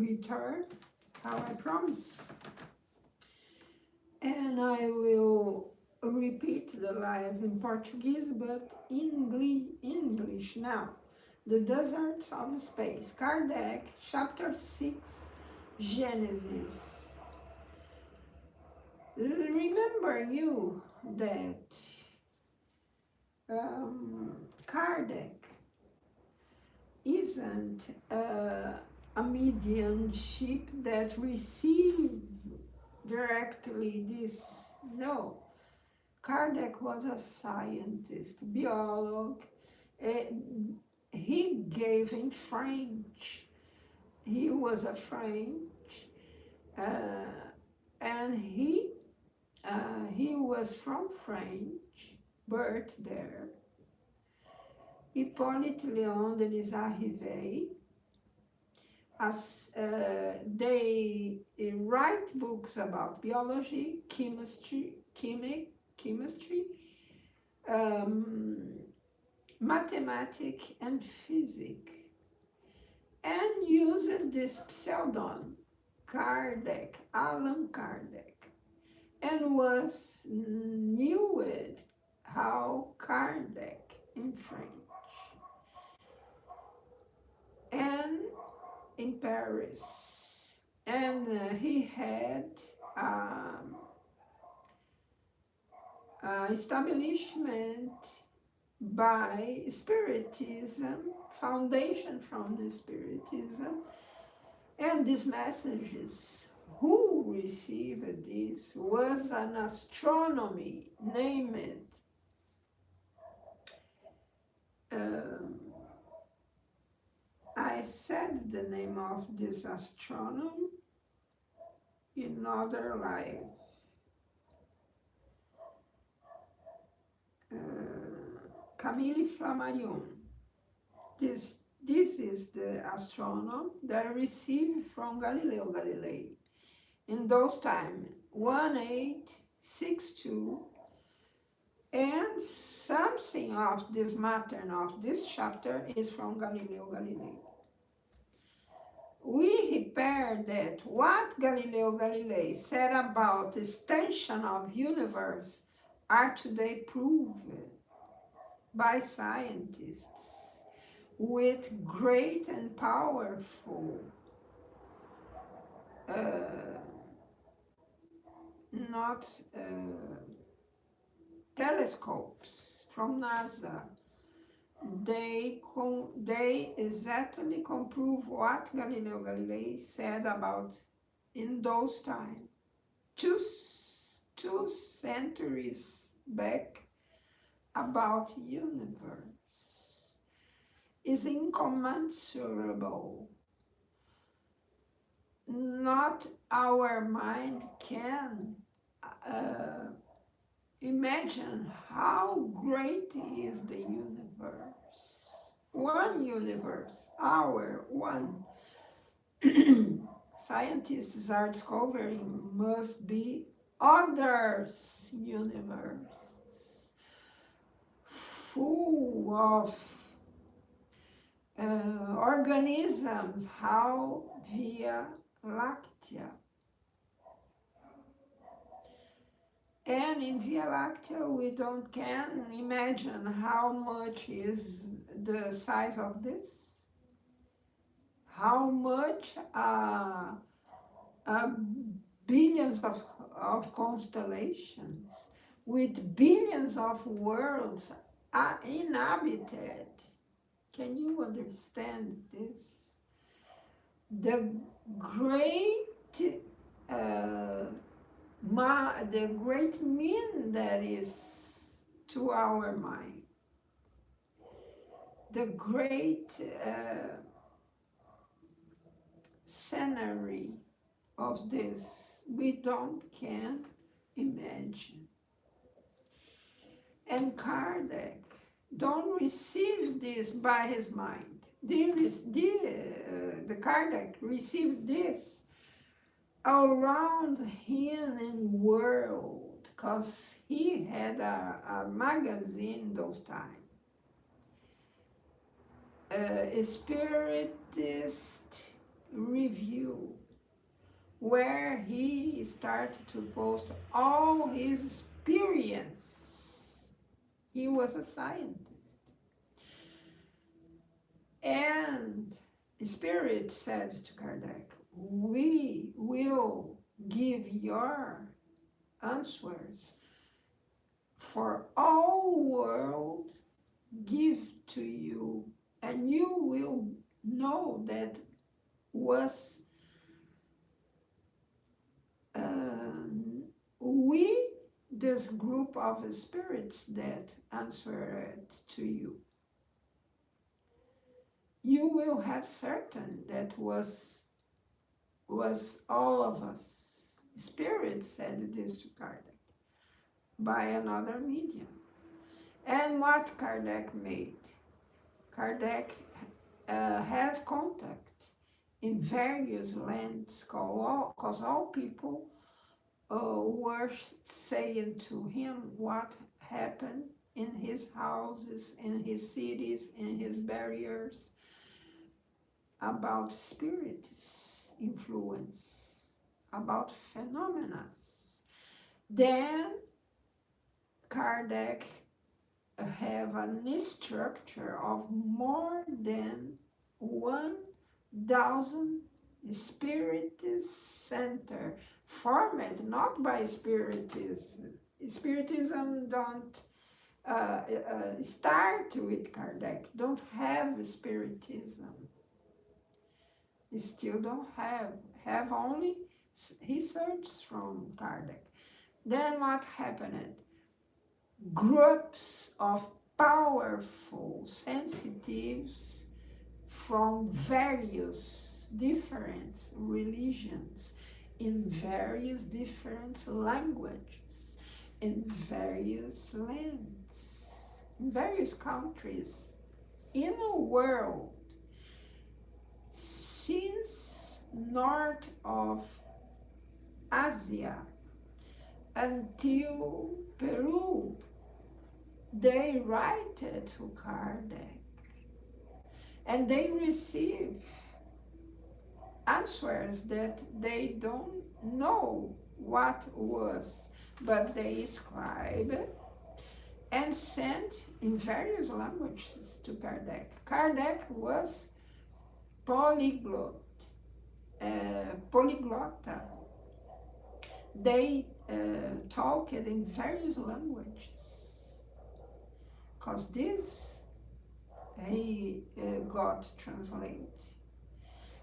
return, how I promise. And I will repeat the live in Portuguese, but English now. The Deserts of Space, Kardec, Chapter 6, Genesis. Remember you that Kardec isn't a mediumship that receive directly this. No, Kardec was a scientist, biologist. He gave in French. He was a French, and he was from French, birth there. Hippolyte Léon Denis Arrivé. They write books about biology, chemistry, mathematics, and physics, and used this pseudonym, Kardec, Allan Kardec, and was knew it how Kardec in French. And in Paris, and he had establishment by Spiritism, foundation from the Spiritism, and these messages. Who received this was an astronomy named I said the name of this astronomer in another life. Camille Flammarion. This is the astronomer that received from Galileo Galilei. In those times, 1862, and something of this matter of this chapter is from Galileo Galilei. We repair that what Galileo Galilei said about the extension of universe are today proven by scientists with great and powerful telescopes from NASA. They exactly prove what Galileo Galilei said about in those times, two centuries back, about universe is incommensurable. Not our mind can imagine how great is the universe. One universe, our one. Scientists are discovering must be others universe full of organisms, how Via Láctea. And in Via Láctea, we can imagine how much is the size of this, how much billions of constellations with billions of worlds are inhabited. Can you understand this? The great mean that is to our mind, the great scenery of this, we can imagine. And Kardec don't receive this by his mind. The Kardec received this around him in world, because he had a magazine those times. Spiritist review where he started to post all his experiences. He was a scientist. And Spirit said to Kardec, we will give your answers for all world give to you, and you will know that was we, this group of spirits that answered to you. You will have certain that was all of us. Spirit said this to Kardec by another medium. And what Kardec made? Kardec have contact in various lands, because all people were saying to him what happened in his houses, in his cities, in his barriers, about spirits influence, about phenomena. Then Kardec have a structure of more than 1,000 spirit center formed not by spiritism. Spiritism don't start with Kardec, don't have spiritism. Still don't have only research from Kardec. Then what happened? Groups of powerful sensitives from various different religions, in various different languages, in various lands, in various countries in the world, since north of Asia until Peru, they write to Kardec and they receive answers that they don't know what was, but they scribe and sent in various languages to Kardec. Kardec was polyglot, polyglotta. They talked in various languages, because this he got translated,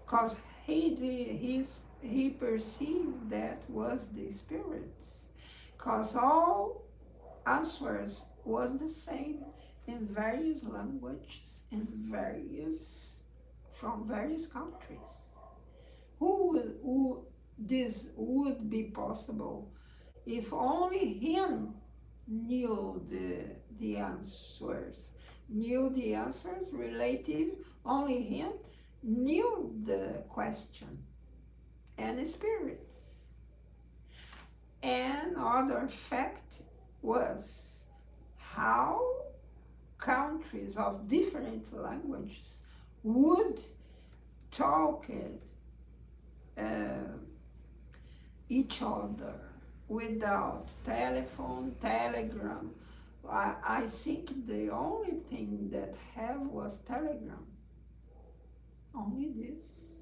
because he perceived that was the spirits, because all answers was the same in various languages, in from various countries. This would be possible if only him knew the answers, relative, only him knew the question, and spirits. And other fact was how countries of different languages would talk each other without telephone, telegram. I think the only thing that have was telegram. Only this.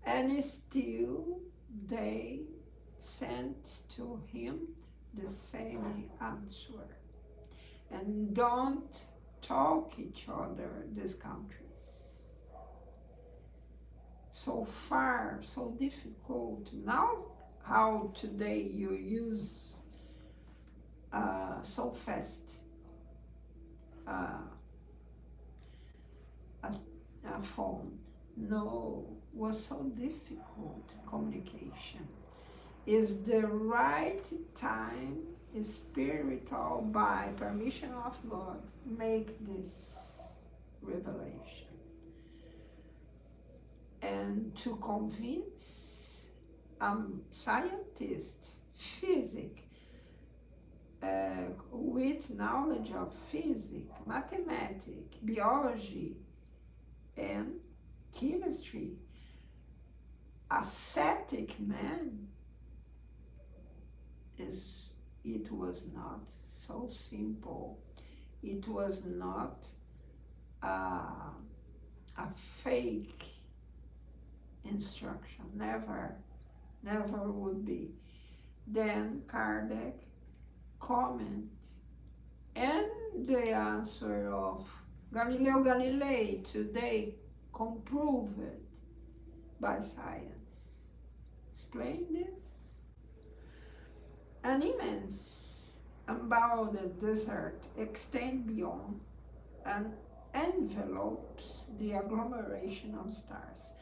And still they sent to him the same answer. And don't talk each other, these countries. So far, so difficult. Now, how today you use so fast a phone. No, was so difficult communication. Is the right time, spiritual, by permission of God, make this revelation. And to convince scientist, physics, with knowledge of physics, mathematics, biology, and chemistry, ascetic man, it was not so simple. It was not a fake instruction, never would be. Then Kardec comment, and the answer of Galileo Galilei today comproved by science. Explain this. An immense unbounded desert extends beyond and envelopes the agglomeration of stars.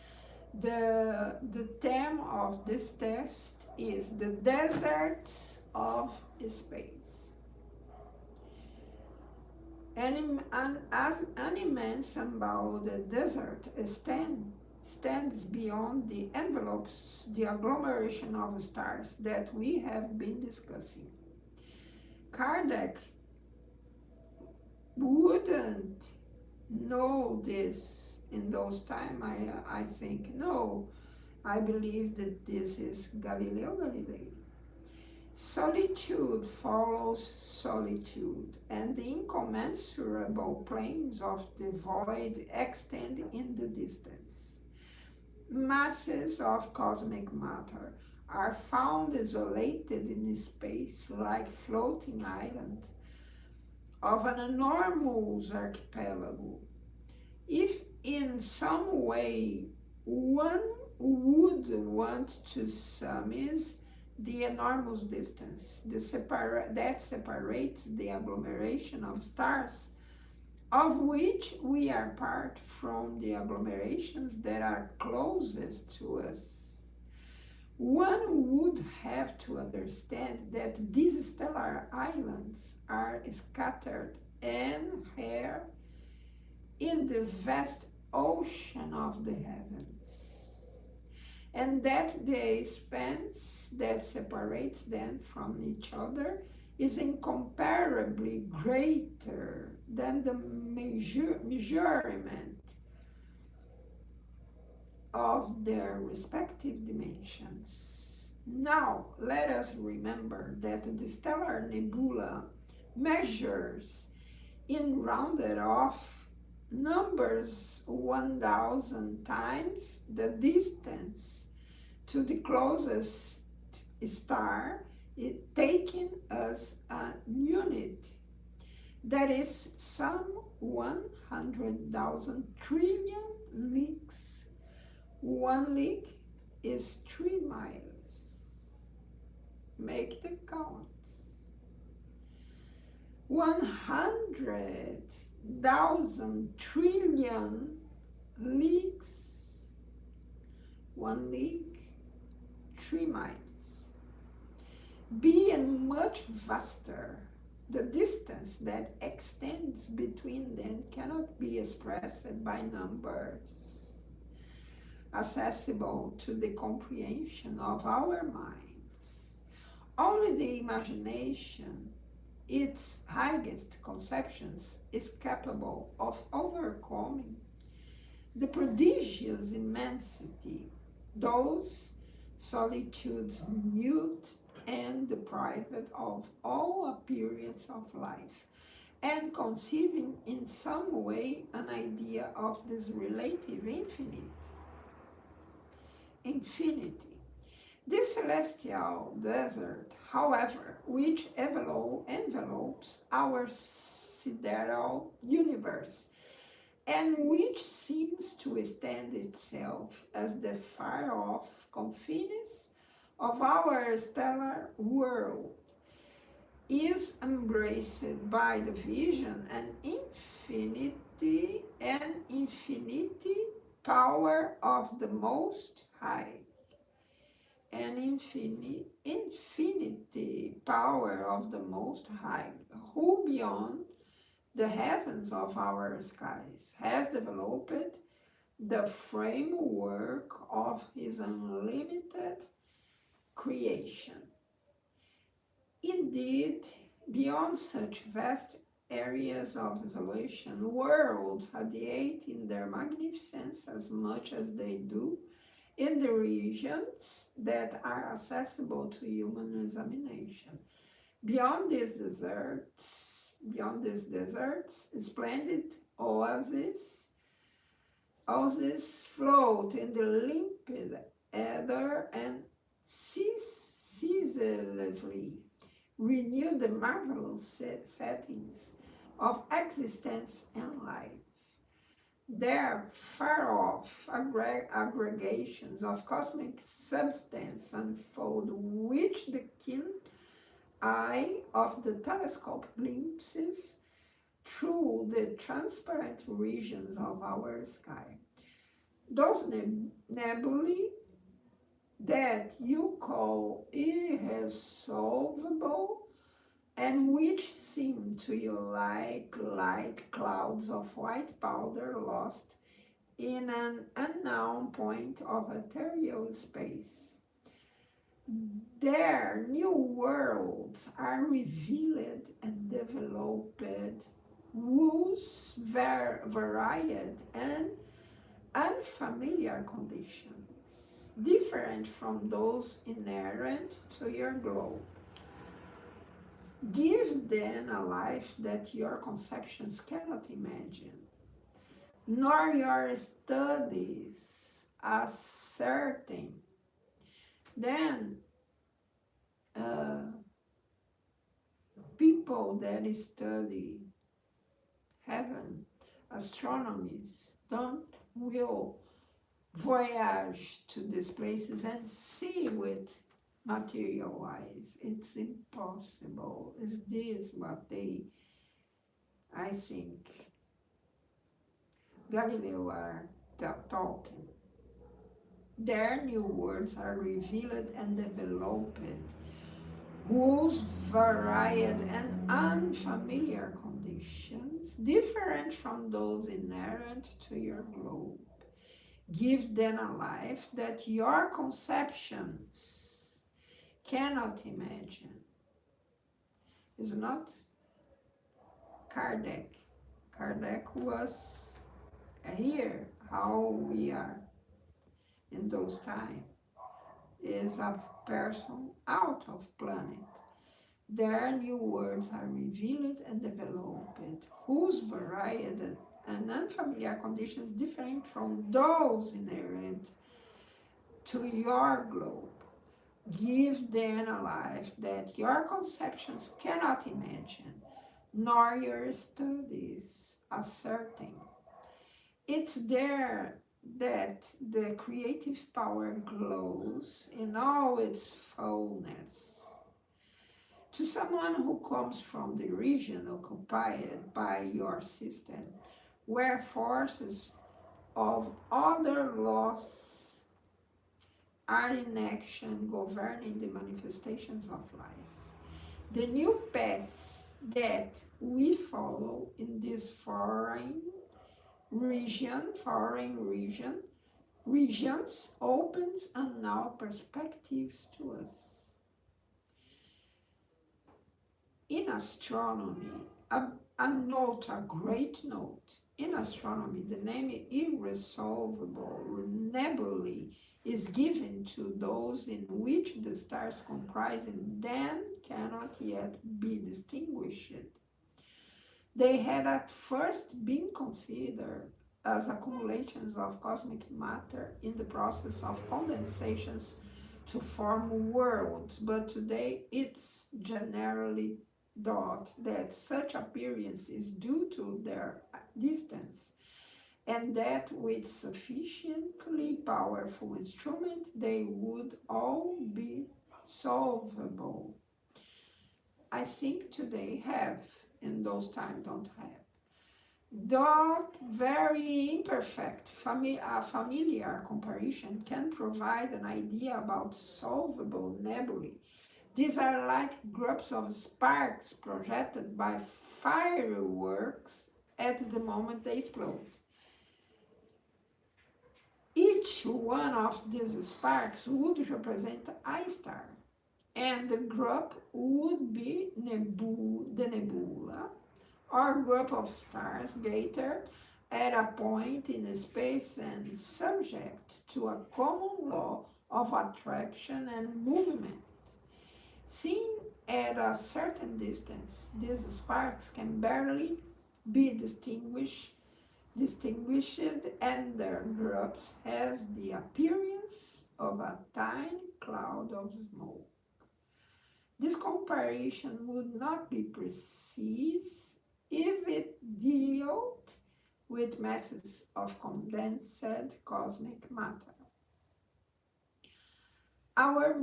The theme of this test is the deserts of space. As an immense unbounded desert stands beyond the envelopes, the agglomeration of stars that we have been discussing. Kardec wouldn't know this in those times, I think. No, I believe that this is Galileo Galilei. Solitude follows solitude, and the incommensurable plains of the void extend in the distance. Masses of cosmic matter are found isolated in space like floating islands of an enormous archipelago. If in some way one would want to surmise the enormous distance that separates the agglomeration of stars, of which we are part, from the agglomerations that are closest to us, one would have to understand that these stellar islands are scattered and rare in the vast ocean of the heavens, and that the expanse that separates them from each other is incomparably greater than the measurement of their respective dimensions. Now, let us remember that the stellar nebula measures in rounded off numbers 1,000 times the distance to the closest star, taking as a unit that is some 100,000 trillion leagues. 1 league is 3 miles. Make the counts. 100,000 trillion leagues. 1 league, 3 miles. Being much vaster, the distance that extends between them cannot be expressed by numbers accessible to the comprehension of our minds. Only the imagination, its highest conceptions, is capable of overcoming the prodigious immensity, those solitudes mute and deprived of all appearance of life, and conceiving in some way an idea of this relative infinity. This celestial desert, however, which envelopes our sidereal universe, and which seems to extend itself as the far-off confines of our stellar world, is embraced by the vision and infinity power of the Most High. And infinity power of the Most High, who beyond the heavens of our skies has developed the framework of his unlimited creation. Indeed, beyond such vast areas of isolation, worlds radiate in their magnificence as much as they do in the regions that are accessible to human examination. Beyond these deserts, splendid oases float in the limpid ether and ceaselessly renew the marvelous settings of existence and life. Their far-off aggregations of cosmic substance unfold, which the keen eye of the telescope glimpses through the transparent regions of our sky. Those nebulae that you call irresolvable and which seem to you like clouds of white powder lost in an unknown point of ethereal space. Their new worlds are revealed and developed, whose varied and unfamiliar conditions, different from those inherent to your globe, give then a life that your conceptions cannot imagine, nor your studies ascertain. Then people that study heaven, astronomies, will voyage to these places and see with material eyes. It's impossible. Is this what I think, Galileo are talking? Their new worlds are revealed and developed, whose varied and unfamiliar conditions, different from those inherent to your globe, give then a life that your conceptions cannot imagine. It's not Kardec. Kardec was here, how we are in those times, is a person out of planet. Their new worlds are revealed and developed, whose varied and unfamiliar conditions different from those inherent to your globe, give then a life that your conceptions cannot imagine, nor your studies ascertain. It's there that the creative power glows in all its fullness. To someone who comes from the region occupied by your system, where forces of other laws are in action governing the manifestations of life, the new paths that we follow in this foreign regions opens unknown perspectives to us. In astronomy, a great note. In astronomy, the name irresolvable nebulae is given to those in which the stars comprising then cannot yet be distinguished. They had at first been considered as accumulations of cosmic matter in the process of condensations to form worlds, but today it's generally thought that such appearance is due to their distance, and that with sufficiently powerful instrument they would all be solvable. I think today have, in those times don't have. Though very imperfect, a familiar comparison can provide an idea about solvable nebulae. These are like groups of sparks projected by fireworks at the moment they explode. Each one of these sparks would represent a star, and the group would be the nebula, or group of stars gathered at a point in space and subject to a common law of attraction and movement. Seen at a certain distance, these sparks can barely be distinguished, and their groups has the appearance of a tiny cloud of smoke. This comparison would not be precise if it dealt with masses of condensed cosmic matter. Our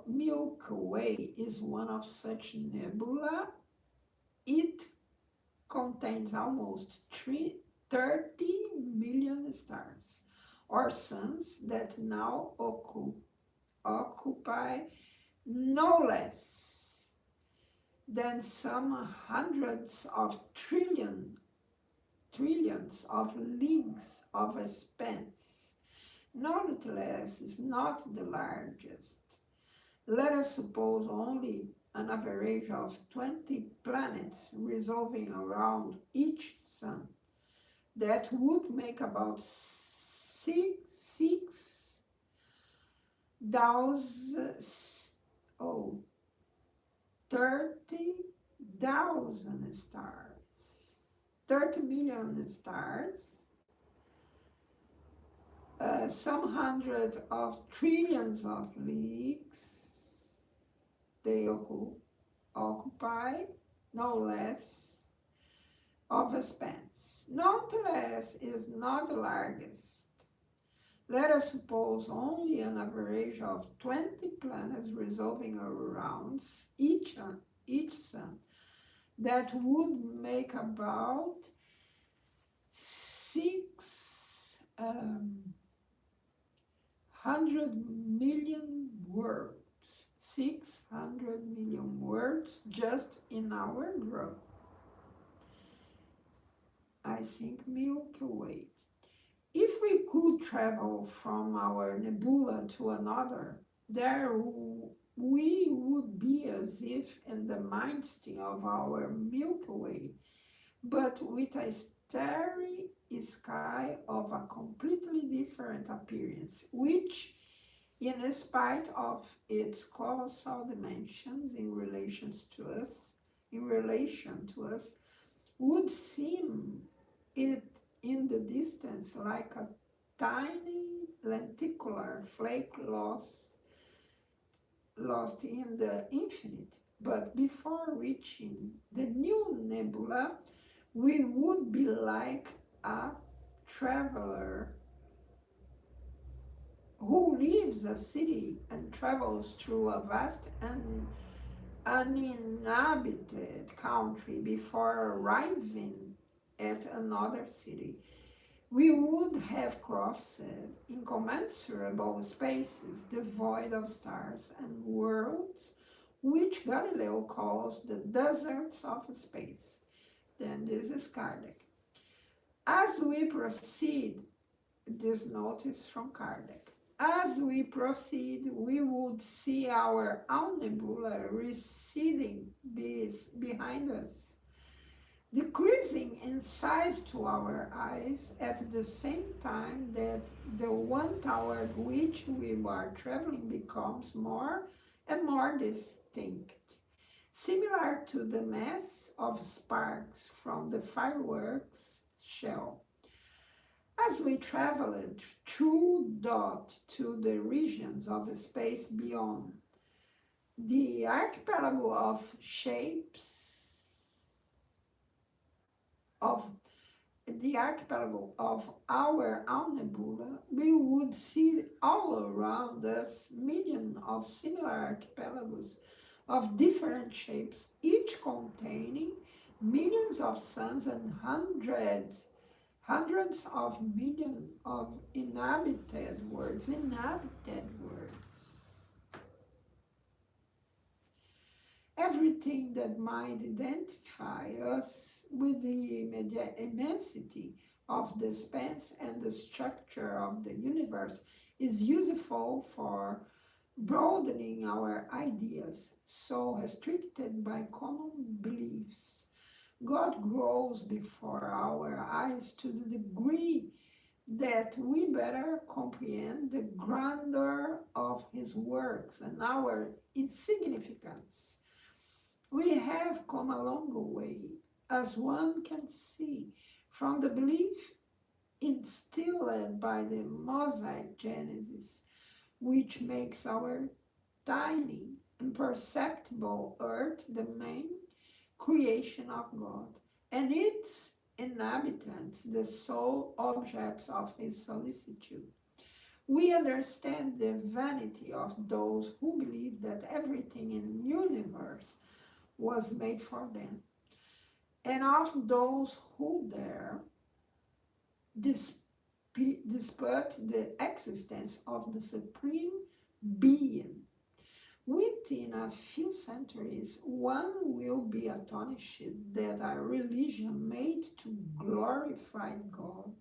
Milky Way is one of such nebula. It contains almost 30 million stars, or suns, that now occupy no less than some hundreds of trillions of leagues of expanse. Nonetheless, is not the largest. Let us suppose only an average of 20 planets revolving around each sun. That would make about 30,000 stars. 30 million stars, some hundred of trillions of leagues. They occupy no less of expanse. Nonetheless, is not the largest. Let us suppose only an average of 20 planets revolving around each sun. That would make about 600 million worlds. 600 million worlds just in our group. I think Milky Way. If we could travel from our nebula to another, there we would be as if in the midst of our Milky Way, but with a starry sky of a completely different appearance, which, in spite of its colossal dimensions in relation to us, would seem it in the distance like a tiny lenticular flake lost in the infinite. But before reaching the new nebula, we would be like a traveler who leaves a city and travels through a vast and uninhabited country before arriving at another city. We would have crossed incommensurable spaces devoid of stars and worlds, which Galileo calls the deserts of space. Then this is Kardec. As we proceed, this note is from Kardec. As we proceed, we would see our own nebula receding behind us, decreasing in size to our eyes at the same time that the one toward which we are traveling becomes more and more distinct, similar to the mass of sparks from the fireworks shell. As we traveled through dot to the regions of space beyond, the archipelago of shapes of the archipelago of our own nebula, we would see all around us millions of similar archipelagos of different shapes, each containing millions of suns and hundreds of millions of inhabited worlds. Everything that might identify us with the immensity of the space and the structure of the universe is useful for broadening our ideas, so restricted by common beliefs. God grows before our eyes to the degree that we better comprehend the grandeur of his works and our insignificance. We have come a long way, as one can see, from the belief instilled by the Mosaic Genesis, which makes our tiny, imperceptible earth the main creation of God, and its inhabitants the sole objects of his solicitude. We understand the vanity of those who believe that everything in the universe was made for them, and of those who dare dispute the existence of the Supreme Being. Within a few centuries, one will be astonished that a religion made to glorify God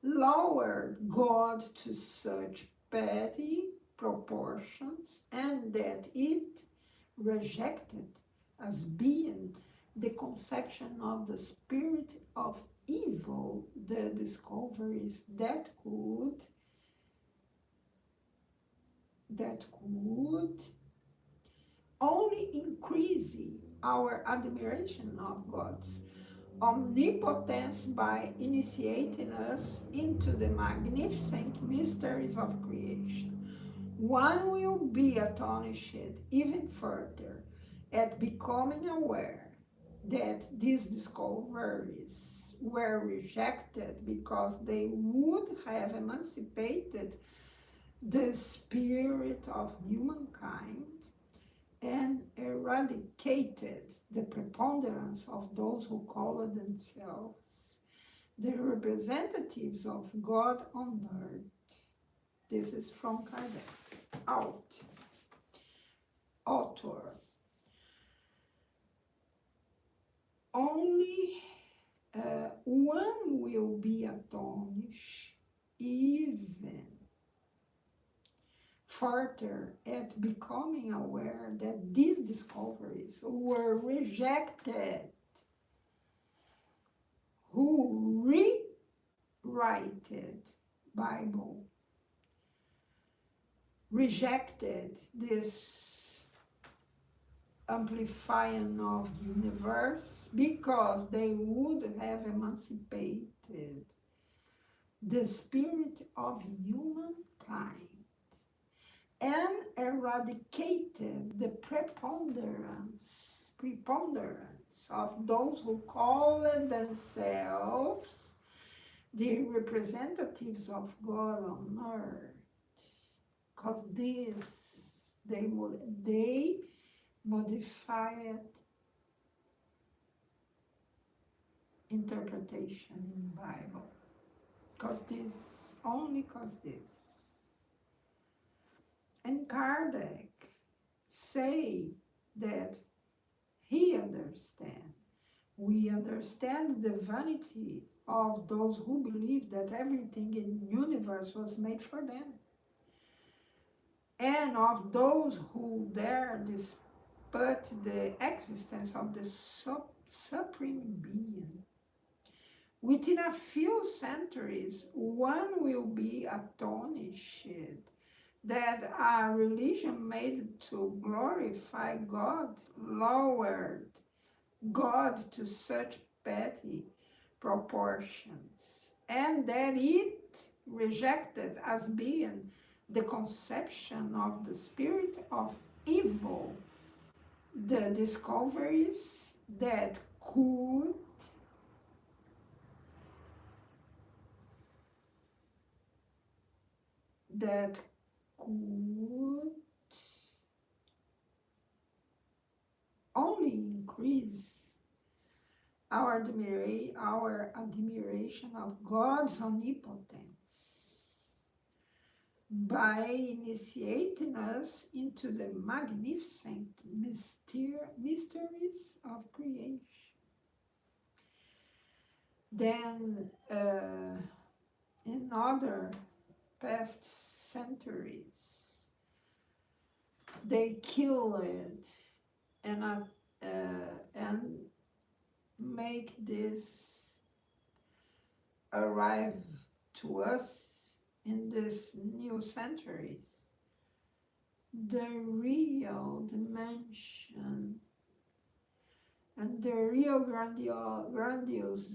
lowered God to such petty proportions, and that it rejected as being the conception of the spirit of evil, the discoveries that could only increase our admiration of God's omnipotence by initiating us into the magnificent mysteries of creation. One will be astonished even further at becoming aware that these discoveries were rejected because they would have emancipated the spirit of humankind and eradicated the preponderance of those who call themselves the representatives of God on earth. This is from Kardec. Author. Only one will be astonished even further at becoming aware that these discoveries were rejected, who rewrited Bible, rejected this amplifying of universe because they would have emancipated the spirit of humankind and eradicated the preponderance of those who call themselves the representatives of God on earth. Because they modified interpretation in the Bible. Only because this. And Kardec say that he understands. We understand the vanity of those who believe that everything in the universe was made for them, and of those who dare dispute the existence of the Supreme Being. Within a few centuries, one will be astonished that a religion made to glorify God lowered God to such petty proportions, and that it rejected as being the conception of the spirit of evil, the discoveries that could only increase our admiration of God's omnipotence by initiating us into the magnificent mysteries of creation. Then, in other past centuries, they killed and make this arrive to us in this new centuries, the real dimension and the real grandiose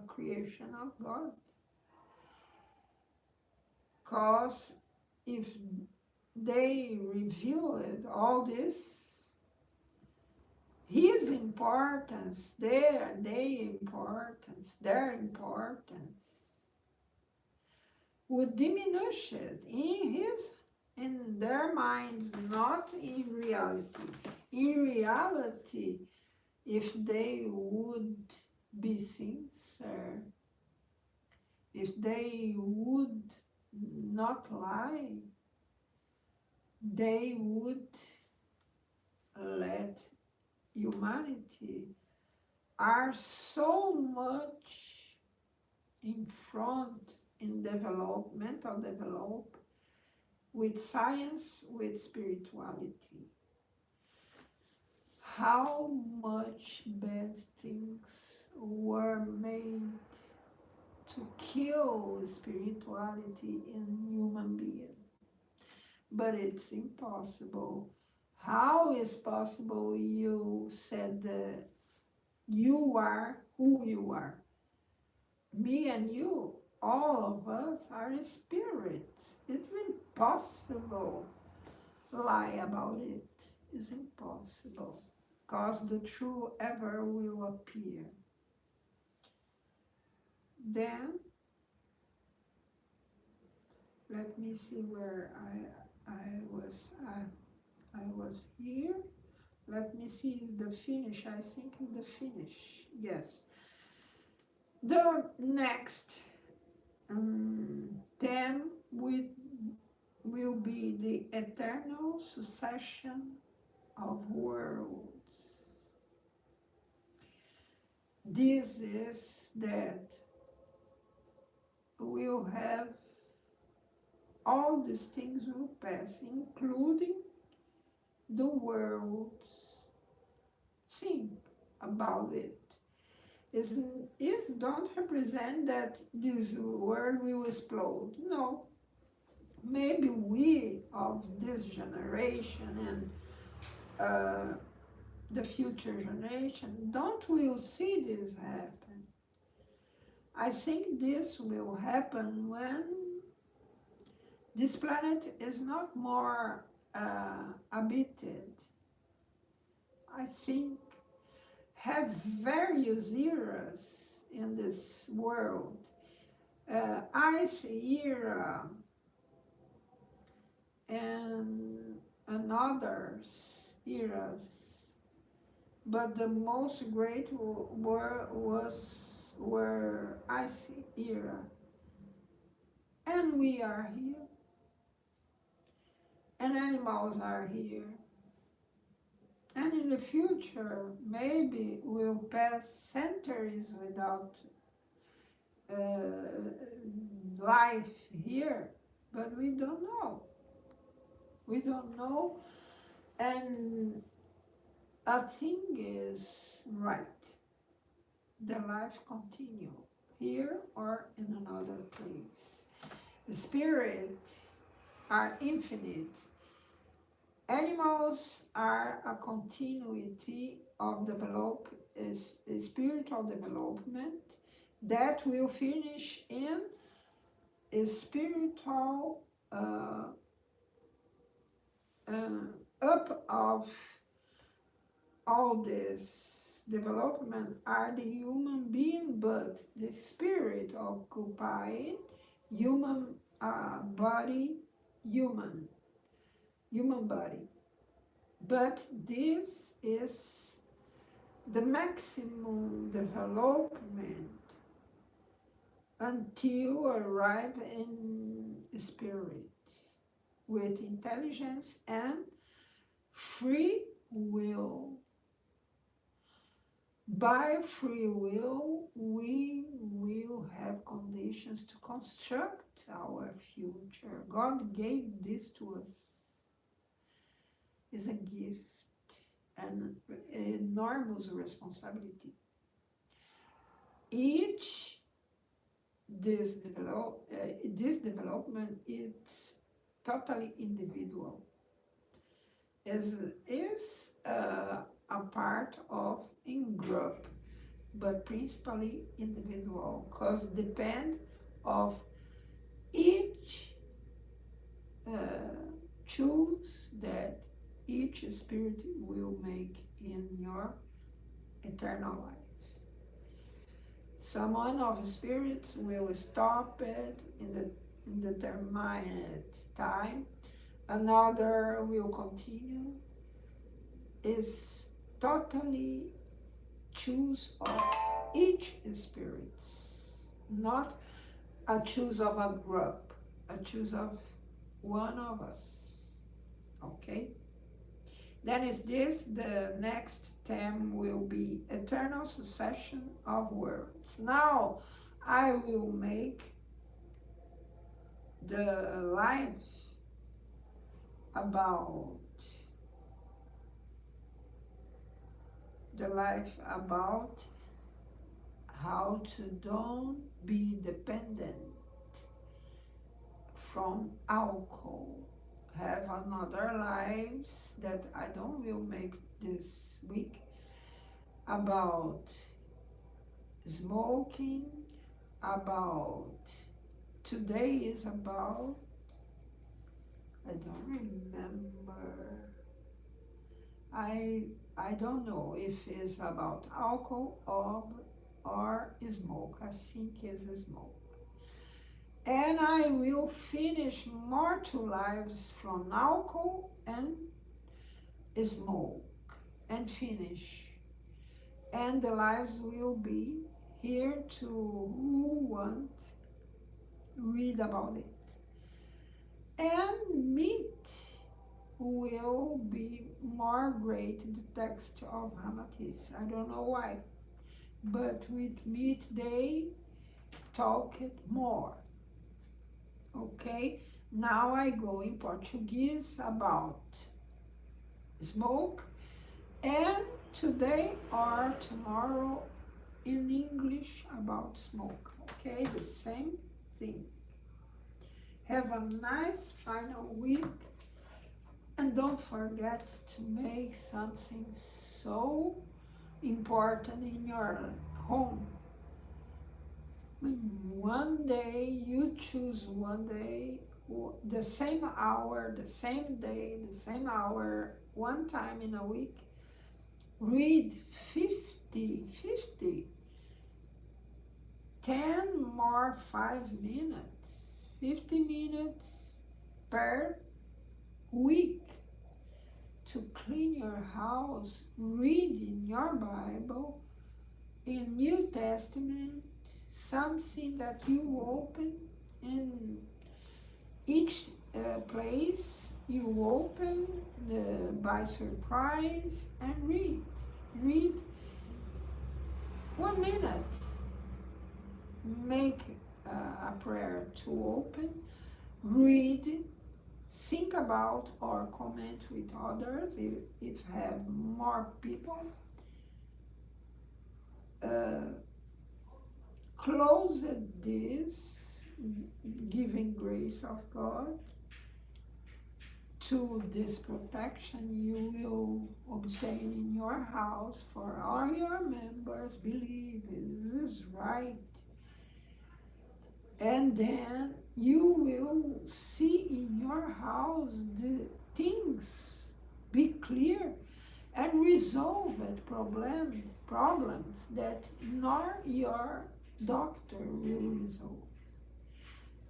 creation of God. Because if they revealed all this, his importance, their importance would diminish it in their minds, not in reality. In reality, if they would be sincere, if they would not lie, they would let humanity are so much in front in mental development with science, with spirituality. How much bad things were made to kill spirituality in human being. But it's impossible. How is possible you said that you are who you are? Me and you, all of us are spirits. It's impossible lie about it. It's impossible. Because the true ever will appear. Then, let me see where I was here. Let me see the finish. I think the finish. Yes. The next 10 will be the eternal succession of worlds. This is that we'll have all these things will pass, including the worlds. Think about it. It don't represent that this world will explode. No. Maybe we of this generation and the future generation will see this happen. I think this will happen when this planet is not more habited. I think have various eras in this world. Ice era and others eras. But the most great were ice era. And we are here. And animals are here. And in the future, maybe we'll pass centuries without life here, but we don't know. We don't know, and a thing is right. The life continue here or in another place. The spirits are infinite. Animals are a continuity of spiritual development that will finish in a spiritual up of all this development are the human being, but the spirit occupying human body, human body. But this is the maximum development until arrive in spirit with intelligence and free will. By free will, we will have conditions to construct our future. God gave this to us. It's a gift. an enormous responsibility. Each this development is totally individual, is a part of in group, but principally individual, because depend of each choose that each spirit will make in your eternal life. Someone of spirits will stop it in the determined time, another will continue. Is totally choose of each spirit, not a choose of a group, a choose of one of us. Okay? Then is this, the next theme will be eternal succession of worlds. Now I will make the life about how to don't be dependent from alcohol. Have another lives that I don't will make this week about smoking, about today is about, I don't remember, I don't know if it's about alcohol or smoke. I think it's smoke. And I will finish more 2 lives from alcohol and smoke and finish. And the lives will be here to who want read about it. And meat will be more great the text of Hamatis. I don't know why, but with meat they talk it more. Okay, now I go in Portuguese about smoke, and today or tomorrow in English about smoke. Okay, the same thing. Have a nice final week, and don't forget to make something so important in your home. One day, you choose one day, the same hour, the same day, the same hour, one time in a week, read 50, 10 more 5 minutes, 50 minutes per week to clean your house, read in your Bible, in New Testament, something that you open in each place you open by surprise and read 1 minute, make a prayer to open, read, think about or comment with others if have more people, close this, giving grace of God to this protection you will obtain in your house for all your members. Believe this is right. And then you will see in your house the things be clear and resolve it, problems that nor your doctor will resolve.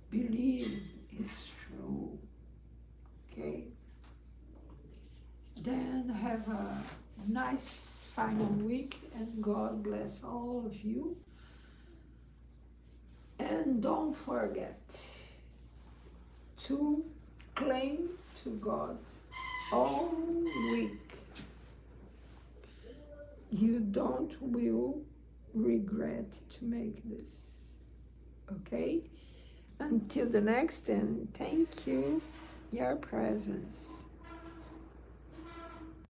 Believe it's true. Okay? Then have a nice final week, and God bless all of you. And don't forget to cling to God all week. You don't will regret to make this. Okay? Until the next, and thank you, your presence.